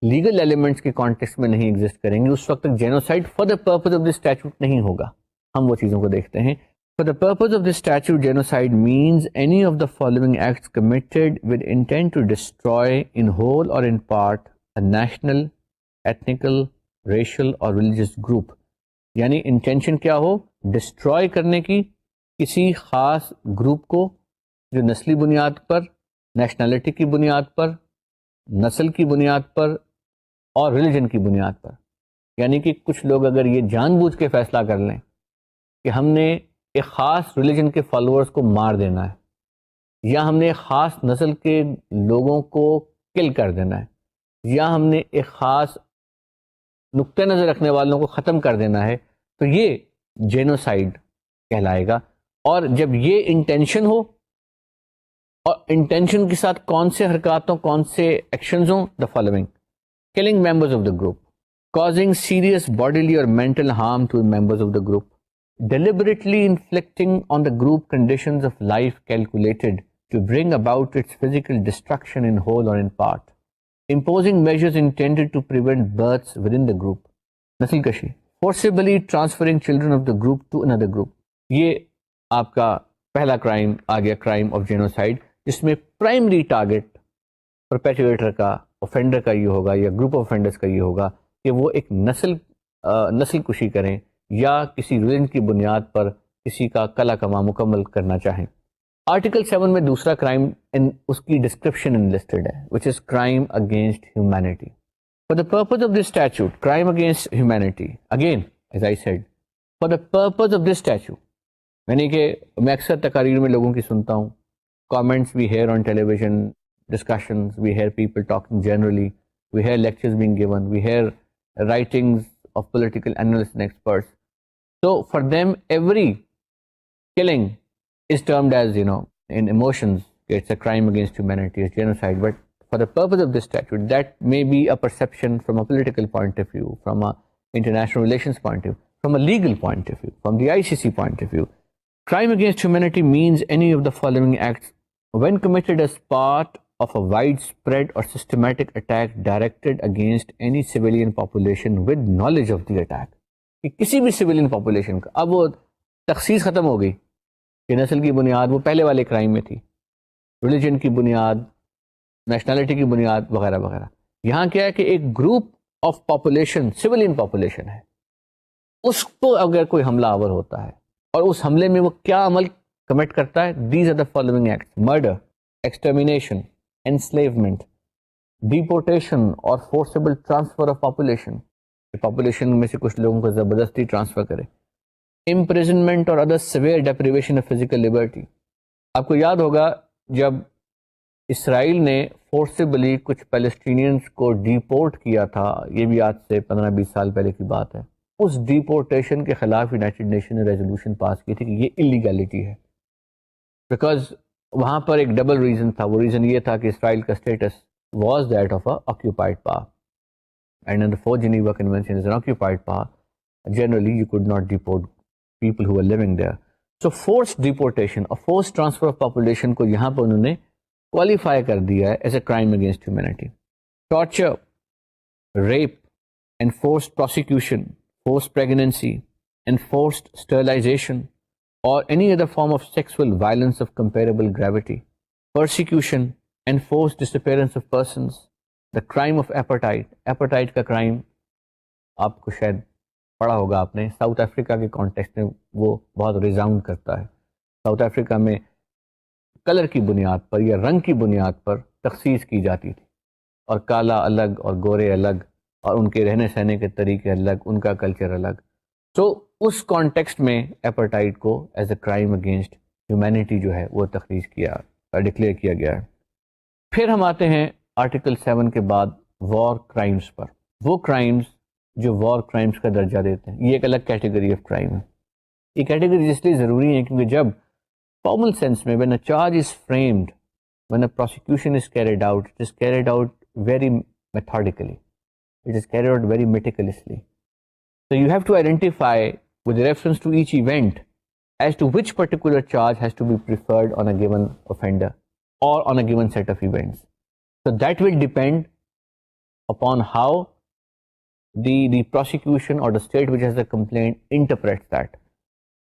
لیگل ایلیمنٹس کے کانٹیکس میں نہیں ایگزسٹ کریں گی اس وقت تک genocide for the purpose of this statute نہیں ہوگا. ہم وہ چیزوں کو دیکھتے ہیں. For the purpose of this statute, genocide means any of the following acts committed with intent to destroy in whole or in part a national, ethnical, racial or religious group. یعنی intention کیا ہو؟ Destroy کرنے کی کسی خاص group کو جو نسلی بنیاد پر, نیشنلٹی کی بنیاد پر, نسل کی بنیاد پر اور ریلیجن کی بنیاد پر. یعنی کہ کچھ لوگ اگر یہ جان بوجھ کے فیصلہ کر لیں کہ ہم نے ایک خاص ریلیجن کے فالوورز کو مار دینا ہے, یا ہم نے ایک خاص نسل کے لوگوں کو کل کر دینا ہے, یا ہم نے ایک خاص نقطہ نظر رکھنے والوں کو ختم کر دینا ہے, تو یہ جینوسائیڈ کہلائے گا. اور جب یہ انٹینشن ہو اور انٹینشن کے ساتھ کون سے حرکاتوں, کون سے ایکشنز ہوں, the following: killing members of the group, causing serious bodily or mental harm to members of the group, deliberately inflicting on the group conditions of life calculated to bring about its physical destruction in whole or in part, imposing measures intended to prevent births within the group, نسل کشی, forcibly transferring children of the group to another group. یہ آپ کا پہلا crime آ گیا, crime of genocide, جس میں primary target پرپیچویٹر کا, اوفینڈر کا یہ ہوگا, یا گروپ آف اوفینڈرز کا یہ ہوگا کہ وہ ایک نسل کشی کریں یا کسی ریلیجن کی بنیاد پر کسی کا کلا کما مکمل کرنا چاہیں. آرٹیکل 7 میں دوسرا کرائم اس کی ڈسکرپشن انلسٹڈ ہے, which is crime against humanity. For the purpose of this statute, crime against humanity, again as I said, for the purpose of this statute, یعنی کہ میں اکثر تقاریر میں لوگوں کی سنتا ہوں, comments we hear on television, discussions we hear, people talking generally, we hear lectures being given, we hear writings of political analysts and experts. So for them, every killing is termed as, in emotions, it's a crime against humanity, it's genocide. But for the purpose of this statute, that may be a perception from a political point of view, from a international relations point of view, from a legal point of view, from the ICC point of view. Crime against humanity means any of the following acts when committed as part of a widespread or systematic attack directed against any civilian population with knowledge of the attack. کہ کسی بھی civilian population کا, اب وہ تخصیص ختم ہو گئی کہ نسل کی بنیاد وہ پہلے والے کرائم میں تھی, ریلیجن کی بنیاد, نیشنلٹی کی بنیاد وغیرہ وغیرہ. یہاں کیا ہے کہ ایک group of population, civilian population ہے, اس کو اگر کوئی حملہ آور ہوتا ہے اور اس حملے میں وہ کیا عمل کمٹ کرتا ہے, these are the following acts: murder, extermination, enslavement, deportation or forcible transfer of population, population میں سے کچھ لوگوں کو زبردستی ٹرانسفر کرے. امپریزنمنٹ اور other severe deprivation of physical Liberty. آپ کو یاد ہوگا جب اسرائیل نے فورسبلی کچھ پیلسٹینینز کو ڈیپورٹ کیا تھا, یہ بھی آج سے 15-20 سال پہلے کی بات ہے, اس ڈیپورٹیشن کے خلاف یونائٹڈ نیشن نے ریزولوشن پاس کی تھی کہ یہ انلیگیلٹی ہے, بیکاز وہاں پر ایک ڈبل ریزن تھا. وہ ریزن یہ تھا کہ اسرائیل کا status was that of a occupied power, and in the fourth Geneva Convention is an occupied power. Generally you could not deport people who were living there. So forced deportation or forced transfer of population کو یہاں پر انہوں نے qualify کر دیا ہے as a crime against humanity. Torture, rape, enforced prosecution, forced pregnancy, enforced sterilization, or any other form of sexual violence of comparable gravity, persecution, enforced disappearance of persons, the crime of apartheid. Apartheid کا crime آپ کو شاید پڑھا ہوگا آپ نے, South Africa کے context میں وہ بہت ریزاؤنڈ کرتا ہے. ساؤتھ افریقہ میں کلر کی بنیاد پر یا رنگ کی بنیاد پر تخصیص کی جاتی تھی, اور کالا الگ اور گورے الگ, اور ان کے رہنے سہنے کے طریقے الگ, ان کا کلچر الگ. سو اس کانٹیکسٹ میں ایپرٹائڈ کو as a crime against humanity جو ہے وہ تخلیص کیا, ڈکلیئر کیا گیا ہے. پھر ہم آتے ہیں آرٹیکل 7 کے بعد وار کرائمز پر. وہ کرائمز جو وار کرائمز کا درجہ دیتے ہیں, یہ ایک الگ کیٹیگری آف کرائم ہے. یہ کیٹیگری اس لیے ضروری ہے کیونکہ جب فارمل سینس میں when a charge is framed, when a prosecution is carried out, it is carried out very methodically, it is carried out very meticulously. So you have to identify with reference to each event as to which particular charge has to be preferred on a given offender or on a given set of events. So that will depend upon how the prosecution or the state which has the complaint interprets that.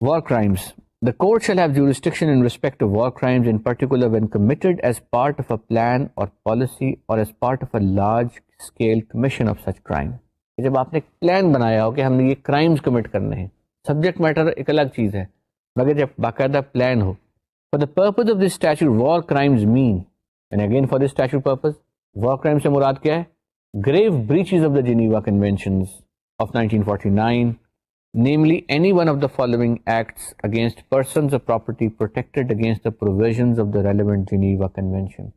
War crimes. The court shall have jurisdiction in respect of war crimes, in particular when committed as part of a plan or policy or as part of a large-scale commission of such crime. جب آپ نے ایک plan بنایا ہو کہ ہم نے یہ crimes commit کرنے ہیں, سبجیکٹ میٹر ایک الگ چیز ہے, مگر جب باقاعدہ plan who. For the purpose of this statute, war crimes mean, and again for this statute purpose, war crimes سے مراد کیا ہے؟ Grave breaches of the Geneva Conventions of 1949, namely any one of the following acts against persons or property protected against the provisions of the relevant Geneva Convention.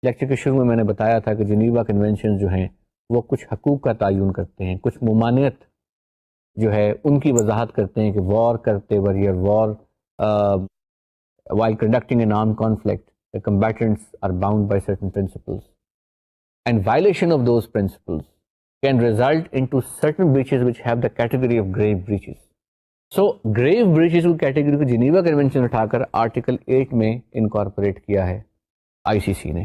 Lecture کے شروع میں میں نے بتایا تھا کہ جنیوا کنونشن جو ہیں وہ کچھ حقوق کا تعین کرتے ہیں, کچھ ممانعت جو ہے ان کی وضاحت کرتے ہیں کہ وار کرتے وقت وار while conducting an armed conflict, the combatants are bound by certain principles, and violation of those principles can result into certain breaches which have the category of grave breaches. So grave breaches کی category کو Geneva convention اٹھا کر article 8 میں incorporate کیا ہے آئی C سی نے,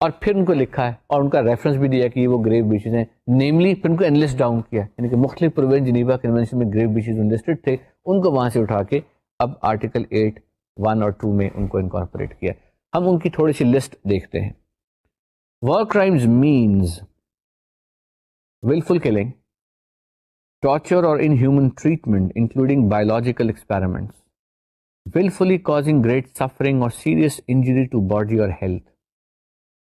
اور پھر ان کو لکھا ہے اور ان کا ریفرنس بھی دیا کہ یہ وہ گریو بریچز ہیں, نیملی پھر ان کو انلسٹ ڈاؤن کیا, یعنی کہ مختلف پروویژن جنیوا کنونشن میں گریو بریچز انلسٹڈ تھے, ان کو وہاں سے اٹھا کے اب آرٹیکل 8 1 اور 2 میں ان کو انکارپوریٹ کیا. ہم ان کی تھوڑی سی لسٹ دیکھتے ہیں. War crimes means willful killing, torture or inhuman treatment including biological experiments, willfully causing great suffering or serious injury to body or health,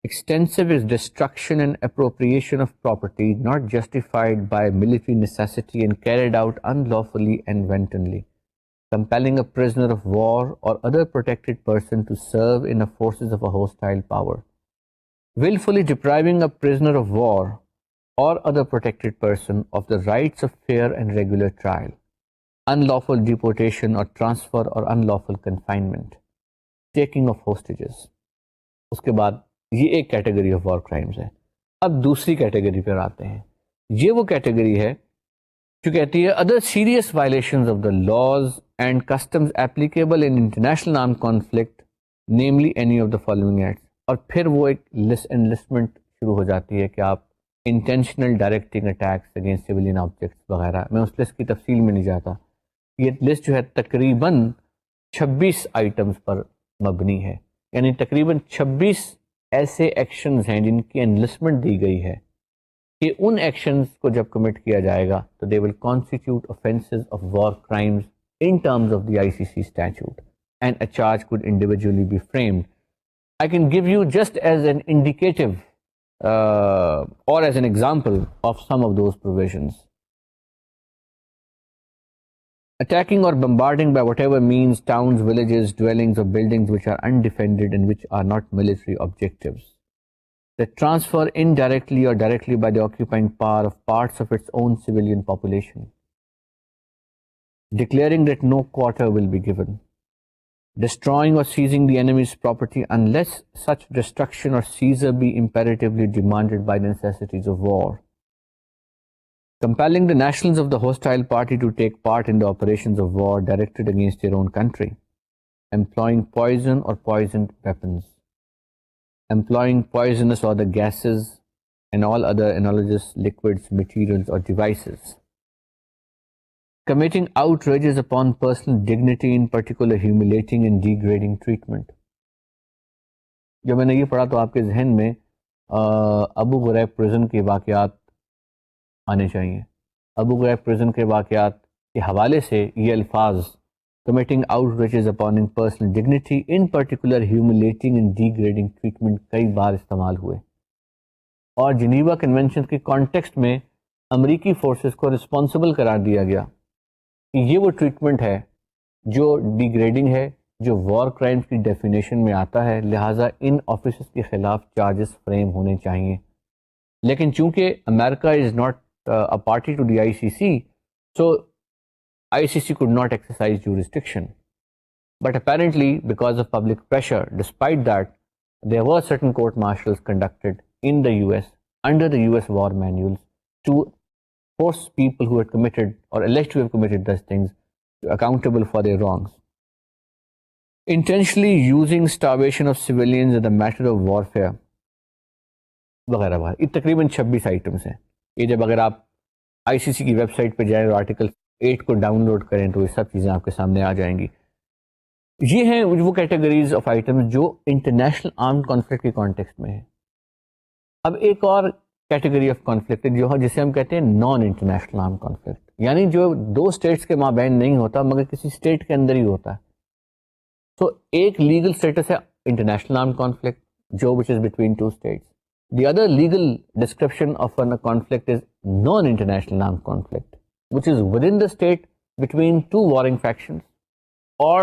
extensive destruction and appropriation of property not justified by military necessity and carried out unlawfully and wantonly, compelling a prisoner of war or other protected person to serve in the forces of a hostile power, willfully depriving a prisoner of war or other protected person of the rights of fair and regular trial, unlawful deportation or transfer or unlawful confinement, taking of hostages. اس کے بعد یہ ایک category of war crimes ہے. اب دوسری category پر آتے ہیں. یہ وہ کیٹیگری ہے جو کہتی ہے other serious violations of the laws and customs applicable in international arm conflict, namely any of the following acts. اور پھر وہ ایک انلسٹمنٹ شروع ہو جاتی ہے کہ آپ intentional directing attacks against civilian objects وغیرہ. میں اس لسٹ کی تفصیل میں نہیں جاتا. یہ لسٹ جو ہے تقریباً 26 آئٹمس پر مبنی ہے, یعنی تقریباً 26 ایسے ایکشنز ہیں جن کی انلسٹمنٹ دی گئی ہے کہ ان ایکشنز کو جب کمٹ کیا جائے گا تو دے will constitute offenses of war crimes in terms of the ICC statute, and a charge could individually be framed. I can give you just as an indicative or as an example of some of those provisions. attacking or bombarding by whatever means towns, villages, dwellings or buildings which are undefended and which are not military objectives. The transfer indirectly or directly by the occupying power of parts of its own civilian population. Declaring that no quarter will be given. Destroying or seizing the enemy's property unless such destruction or seizure be imperatively demanded by the necessities of war. Compelling the nationals of the hostile party to take part in the operations of war directed against their own country. Employing poison or poisoned weapons. Employing poisonous or the gases and all other analogous liquids, materials or devices. Committing outrages upon personal dignity, in particular humiliating and degrading treatment. جب میں نے یہ پڑھا تو آپ کے ذہن میں ابو غریب پریزن کے واقعات آنے چاہیے. ابو غریب پریزن کے واقعات کے حوالے سے یہ الفاظ committing outrages upon personal dignity, in particular humiliating and degrading treatment کئی بار استعمال ہوئے. اور جنیوا کنونشن کے کانٹیکسٹ میں امریکی فورسز کو رسپانسبل قرار دیا گیا کہ یہ وہ ٹریٹمنٹ ہے جو ڈیگریڈنگ ہے, جو وار کرائمز کی ڈیفینیشن میں آتا ہے, لہٰذا ان آفیسرز کے خلاف چارجز فریم ہونے چاہیے. لیکن چونکہ America is not a party to the ICC, so ICC could not exercise jurisdiction. But apparently, because of public pressure, despite that, there were certain court martials conducted in the US under the US war manuals to force people who had committed or alleged to have committed those things accountable for their wrongs. Intentionally using starvation of civilians as a matter of warfare وغیرہ وغیرہ. یہ تقریباً 26 items ہیں. یہ جب اگر آپ آئی C سی کی ویب سائٹ پہ جائیں اور آرٹیکل 8 کو ڈاؤن لوڈ کریں تو یہ سب چیزیں آپ کے سامنے آ جائیں گی. یہ ہیں وہ کیٹیگریز آف آئٹمس جو انٹرنیشنل آرمڈ کانفلکٹ کے کانٹیکسٹ میں ہیں. اب ایک اور کیٹیگری آف کانفلکٹ جو ہے جسے ہم کہتے ہیں نان انٹرنیشنل آرمڈ کانفلکٹ, یعنی جو دو اسٹیٹس کے مابین نہیں ہوتا مگر کسی اسٹیٹ کے اندر ہی ہوتا ہے. تو ایک لیگل اسٹیٹس ہے انٹرنیشنل آرمڈ کانفلکٹ جو which is between two states. The other legal description of a conflict is non-international armed conflict, which is within the state between two warring factions or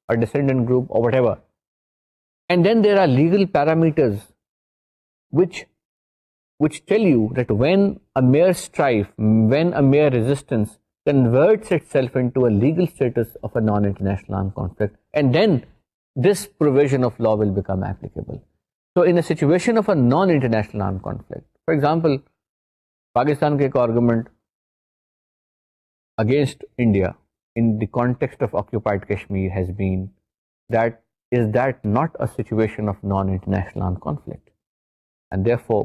a descendant group or whatever. And then there are legal parameters which tell you that when a mere strife, when a mere resistance converts itself into a legal status of a non-international armed conflict, and then this provision of law will become applicable. So in a situation of a non-international armed conflict, for example, Pakistan ke argument against India in the context of occupied Kashmir has been that is that not a situation of non-international armed conflict, and therefore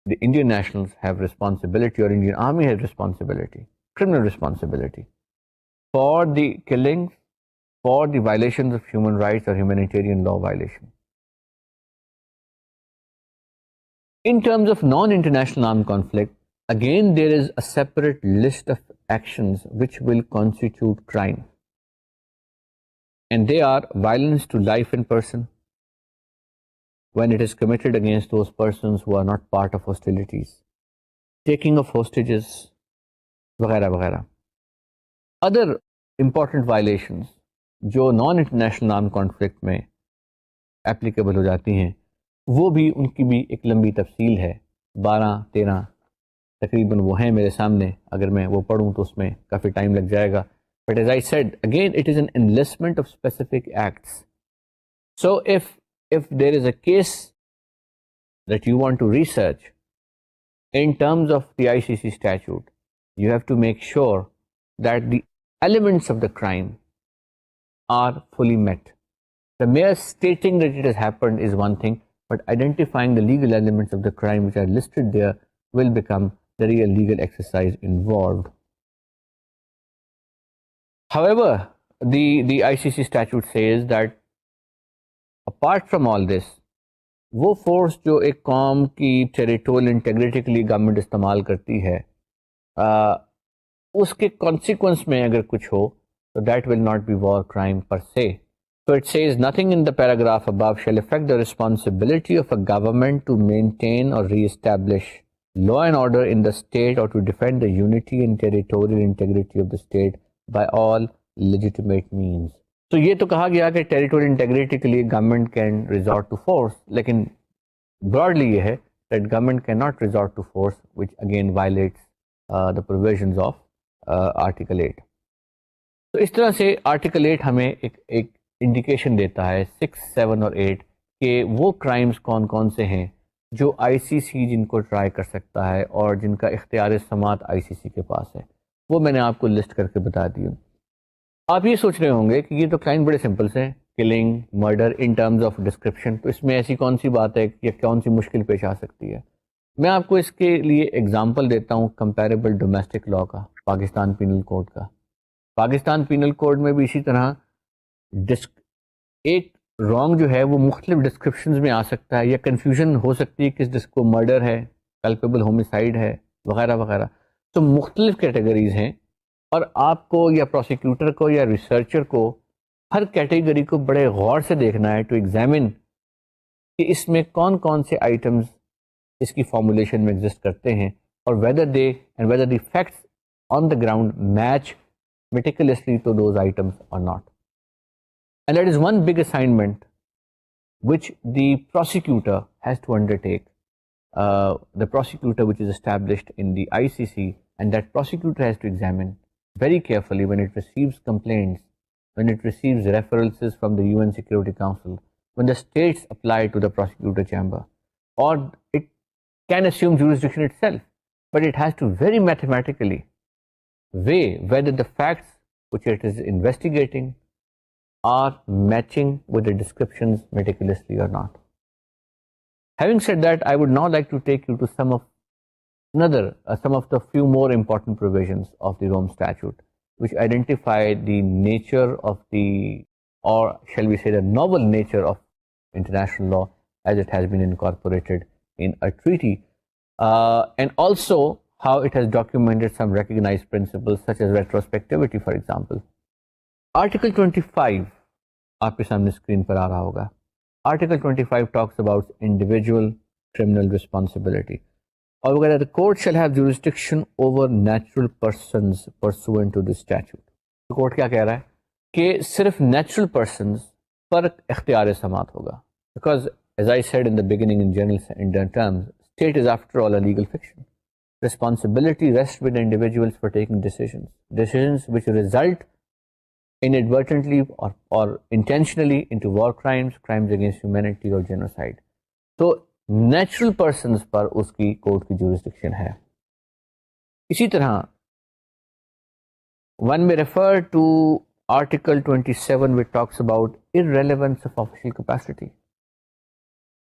the Indian nationals have responsibility, or Indian army has responsibility, criminal responsibility for the killings, for the violations of human rights or humanitarian law violation. In terms of non-international armed conflict, again there is a separate list of actions which will constitute crime. And they are violence to life and person, when it is committed against those persons who are not part of hostilities, taking of hostages, وغیرہ وغیرہ. Other important violations جو non-international armed conflict میں applicable ہو جاتی ہیں, وہ بھی ان کی بھی ایک لمبی تفصیل ہے, 12-13 تقریباً وہ ہیں میرے سامنے. اگر میں وہ پڑھوں تو اس میں کافی ٹائم لگ جائے گا. But as I said, again it is an enlistment of specific acts. So if there is a case that you want to research in terms of the ICC statute, you have to make sure that the elements of the crime are fully met. The mere stating that it has happened is one thing, but identifying the legal elements of the crime which are listed there will become the real legal exercise involved. However, the ICC statute says that apart from all this, وہ force جو ایک قوم کی territorial integrity کے لیے government استعمال کرتی ہے, اس کے کانسیکوینس میں اگر کچھ ہو تو that will not be war crime پر سے. So it says nothing in the paragraph above shall affect the responsibility of a government to maintain or re-establish law and order in the state or to defend the unity and territorial integrity of the state by all legitimate means. تو یہ تو کہا گیا کہ territorial integrity کے لیے government can resort to force, لیکن broadly یہ ہے that government cannot resort to force, which again violates the provisions of Article 8. تو اس طرح سے Article 8 ہمیں ایک انڈیکیشن دیتا ہے 6, 7 اور 8 کہ وہ کرائمز کون کون سے ہیں جو آئی سی سی جن کو ٹرائی کر سکتا ہے اور جن کا اختیار سماعت آئی سی سی کے پاس ہے. وہ میں نے آپ کو لسٹ کر کے بتا دی ہوں. آپ یہ سوچ رہے ہوں گے کہ یہ تو کرائم بڑے سمپل سے ہیں، killing, murder in terms of description, تو اس میں ایسی کون سی بات ہے یا کون سی مشکل پیش آ سکتی ہے. میں آپ کو اس کے لیے ایگزامپل دیتا ہوں کمپیریبل ڈومیسٹک لا کا، پاکستان پینل کوڈ کا. پاکستان پینل کوڈ میں بھی اسی طرح ایک رانگ جو ہے وہ مختلف ڈسکرپشنز میں آ سکتا ہے یا کنفیوژن ہو سکتی ہے کہ جس کو مرڈر ہے، کلپیبل ہومیسائڈ ہے وغیرہ وغیرہ. تو مختلف کیٹیگریز ہیں اور آپ کو یا پروسیکیوٹر کو یا ریسرچر کو ہر کیٹیگری کو بڑے غور سے دیکھنا ہے ٹو ایگزامن کہ اس میں کون کون سے آئٹمز اس کی فارمولیشن میں ایگزسٹ کرتے ہیں اور whether the facts on the ground match meticulously to those items or not. And that is one big assignment which the prosecutor has to undertake. The prosecutor which is established in the ICC, and that prosecutor has to examine very carefully when it receives complaints, when it receives references from the UN Security Council, when the states apply to the prosecutor chamber, or it can assume jurisdiction itself, but it has to very mathematically weigh whether the facts which it is investigating are matching with the descriptions meticulously or not. Having said that, I would now like to take you to some of the few more important provisions of the Rome Statute, which identify the nature of or shall we say the novel nature of international law as it has been incorporated in a treaty, and also how it has documented some recognized principles such as retrospectivity, for example. Article 25 آپ کے سامنے screen پر آ رہا ہوگا. Article 25 talks about individual criminal responsibility. اور وہ کہتا ہے the court shall have jurisdiction over natural persons pursuant to this statute. تو کورٹ کیا کہہ رہا ہے کہ صرف نیچرل پرسنز پر اختیار سماعت ہوگا. Because as I said in the beginning in general terms, state is after all a legal fiction. Responsibility rests with individuals for taking decisions which result inadvertently or intentionally into war crimes, crimes against humanity or genocide. تو natural persons پر اس کی court کی jurisdiction ہے. اسی طرح one may refer to Article 27 which talks about irrelevance of official capacity.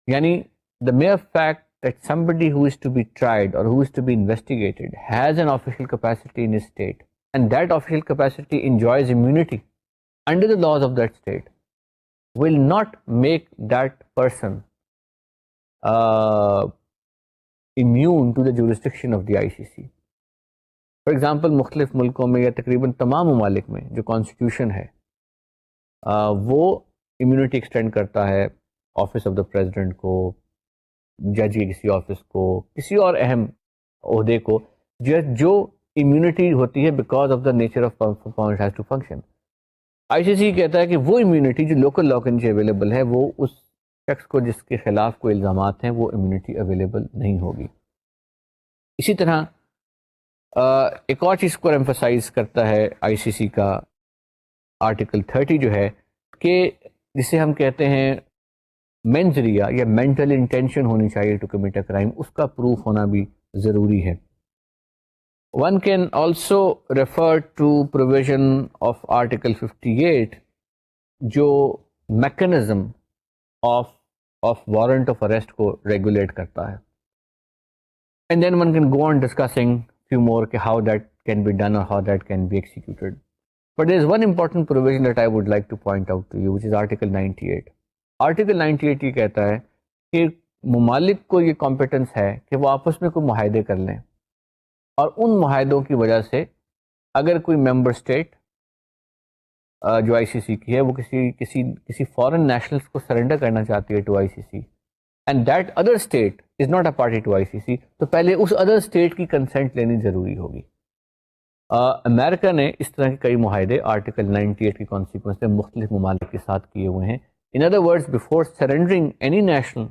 یعنی the mere fact that somebody who is to be tried or who is to be investigated has an official capacity in his state, and that official capacity enjoys immunity under the laws of that state, will not make that person immune to the jurisdiction of the ICC. For example, مختلف ملکوں میں یا تقریباً تمام ممالک میں جو constitution ہے وہ امیونٹی ایکسٹینڈ کرتا ہے آفس آف دا پریزیڈنٹ کو، جج کے کسی آفس کو، کسی اور اہم عہدے کو جو امیونٹی ہوتی ہے because of the nature of performance has to function. I C C کہتا ہے کہ وہ امیونٹی جو لوکل لا کے نیچے اویلیبل ہے وہ اس شخص کو جس کے خلاف کوئی الزامات ہیں وہ امیونٹی اویلیبل نہیں ہوگی. اسی طرح ایک اور چیز کو ایمفسائز کرتا ہے آئی سی سی کا آرٹیکل 30 جو ہے کہ جسے ہم کہتے ہیں مینزریا یا مینٹل انٹینشن ہونی چاہیے ٹو کمٹ اے کرائم، اس کا پروف ہونا بھی ضروری ہے. One can also refer to provision of Article 58 جو mechanism of warrant of arrest کو regulate کرتا ہے. And then one can go on discussing few more how that can be done or how that can be executed. But there is one important provision that I would like to point out to you, which is Article 98. Article 98 یہ کہتا ہے کہ ممالک کو یہ competence ہے کہ وہ آپس میں کوئی معاہدے کر لیں اور ان معاہدوں کی وجہ سے اگر کوئی ممبر اسٹیٹ جو آئی سی سی کی ہے وہ کسی فارن نیشنلس کو سرنڈر کرنا چاہتی ہے to I C C and that other state is not a party to I C C, تو پہلے اس ادر اسٹیٹ کی کنسنٹ لینی ضروری ہوگی. امریکہ نے اس طرح کے کئی معاہدے آرٹیکل 98 کی کانسیکوینس میں مختلف ممالک کے ساتھ کیے ہوئے ہیں. In other words, before surrendering any national,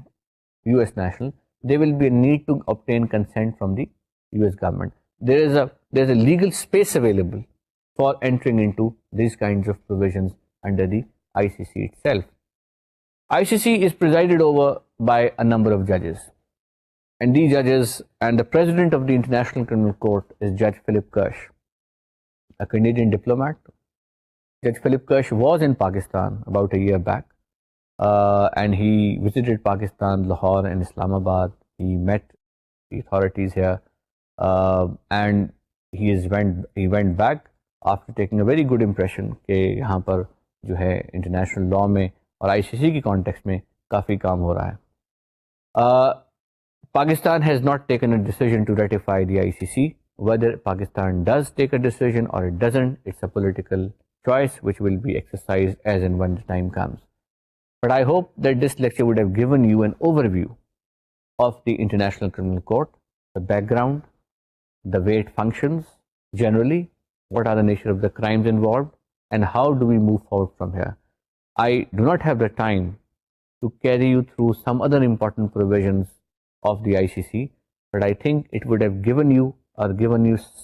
US national, there will be a need to obtain consent from the US government. There is a legal space available for entering into these kinds of provisions under the ICC itself. ICC is presided over by a number of judges. And these judges, and the president of the International Criminal Court is Judge Philip Kirsch, a Canadian diplomat. Judge Philip Kirsch was in Pakistan about a year back, and he visited Pakistan, Lahore and Islamabad. He met the authorities here, and he went back after taking a very good impression کہ یہاں پر جو ہے international law میں اور آئی C سی کی context میں کافی کام ہو رہا ہے. Pakistan has not taken a decision to ratify the ICC. Whether Pakistan does take a decision or it doesn't, it's a political choice which will be exercised as and when the time comes. But I hope that this lecture would have given you an overview of the International Criminal Court, the background, the way it functions generally, what are the nature of the crimes involved, and how do we move forward from here. I do not have the time to carry you through some other important provisions of the ICC, but I think it would have given you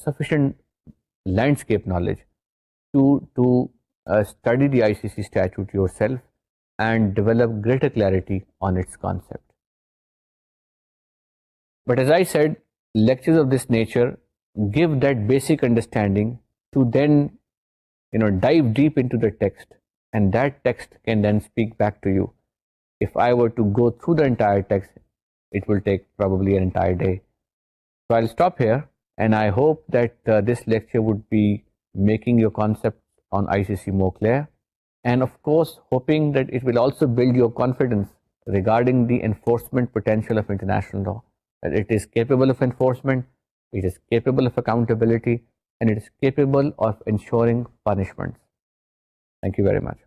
sufficient landscape knowledge to study the ICC statute yourself and develop greater clarity on its concept. But as I said, lectures of this nature give that basic understanding to then dive deep into the text, and that text can then speak back to you. If I were to go through the entire text, it will take probably an entire day. So I'll stop here, and I hope that this lecture would be making your concept on ICC more clear, and of course hoping that it will also build your confidence regarding the enforcement potential of international law, that it is capable of enforcement, it is capable of accountability, and it is capable of ensuring punishments. Thank you very much.